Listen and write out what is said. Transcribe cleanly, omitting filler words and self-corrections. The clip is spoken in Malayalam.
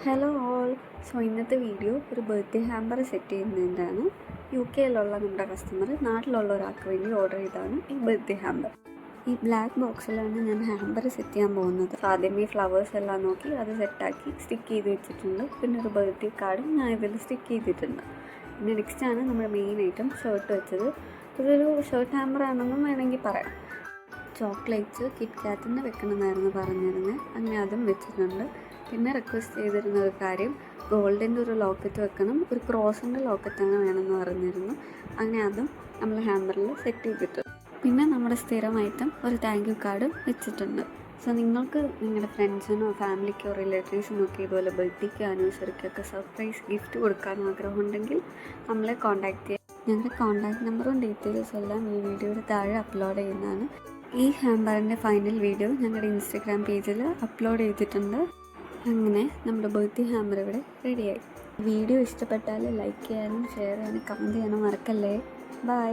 Hello all. ഇന്നത്തെ വീഡിയോ ഒരു ബർത്ത്ഡേ ഹാമ്പർ സെറ്റ് ചെയ്യുന്നതിൻ്റെയാണ്. UK-യിലുള്ള നമ്മുടെ കസ്റ്റമർ നാട്ടിലുള്ള ഒരാൾക്ക് വേണ്ടി ഓർഡർ ചെയ്താണ് ഈ ബർത്ത്ഡേ ഹാമ്പർ. ഈ ബ്ലാക്ക് ബോക്സിലാണ് ഞാൻ ഹാമ്പർ സെറ്റ് ചെയ്യാൻ പോകുന്നത്. ആദ്യമേ ഫ്ലവേഴ്സ് എല്ലാം നോക്കി അത് സെറ്റാക്കി സ്റ്റിക്ക് ചെയ്ത് വെച്ചിട്ടുണ്ട്. പിന്നെ ഒരു ബർത്ത്ഡേ കാർഡും ഞാൻ ഇതിൽ സ്റ്റിക്ക് ചെയ്തിട്ടുണ്ട്. പിന്നെ നെക്സ്റ്റാണ് നമ്മുടെ മെയിൻ ഐറ്റം ഷർട്ട് വെച്ചത്. ഇതൊരു ഷർട്ട് ഹാമ്പർ ആണെന്നും വേണമെങ്കിൽ പറയാം. ചോക്ലേറ്റ്സ് കിറ്റ് കാറ്റിന് വെക്കണമെന്നായിരുന്നു പറഞ്ഞിരുന്നത്. അങ്ങനെ അതും വെച്ചിട്ടുണ്ട്. പിന്നെ റിക്വസ്റ്റ് ചെയ്തിരുന്ന ഒരു കാര്യം ഗോൾഡിൻ്റെ ഒരു ലോക്കറ്റ് വെക്കണം, ഒരു ക്രോസിൻ്റെ ലോക്കറ്റാണ് വേണമെന്ന് പറഞ്ഞിരുന്നു. അങ്ങനെ അതും നമ്മൾ ഹാമ്പറിൽ സെറ്റ് ചെയ്തിട്ടുണ്ട്. പിന്നെ നമ്മുടെ സ്ഥിരമായിട്ടും ഒരു താങ്ക് യു കാർഡും വെച്ചിട്ടുണ്ട്. നിങ്ങൾക്ക് നിങ്ങളുടെ ഫ്രണ്ട്സിനോ ഫാമിലിക്കോ റിലേറ്റീവ്സിനോ ഒക്കെ ഇതുപോലെ ബർത്ത്ഡേക്കോ ആനിവേഴ്സറിക്കൊക്കെ സർപ്രൈസ് ഗിഫ്റ്റ് കൊടുക്കാൻ ആഗ്രഹമുണ്ടെങ്കിൽ നമ്മളെ കോൺടാക്ട് ചെയ്യാം. ഞങ്ങളുടെ കോൺടാക്ട് നമ്പറും ഡീറ്റെയിൽസും എല്ലാം ഈ വീഡിയോയുടെ താഴെ അപ്ലോഡ് ചെയ്യുന്നതാണ്. ഈ ഹാമ്പറിൻ്റെ ഫൈനൽ വീഡിയോ ഞങ്ങളുടെ ഇൻസ്റ്റഗ്രാം പേജിൽ അപ്ലോഡ് ചെയ്തിട്ടുണ്ട്. അങ്ങനെ നമ്മുടെ ബർത്ത്ഡേ ഹാമ്പർ ഇവിടെ റെഡിയായി. വീഡിയോ ഇഷ്ടപ്പെട്ടാൽ ലൈക്ക് ചെയ്യാനും ഷെയർ ചെയ്യാനും കമൻറ്റ് ചെയ്യാനും മറക്കല്ലേ. ബൈ.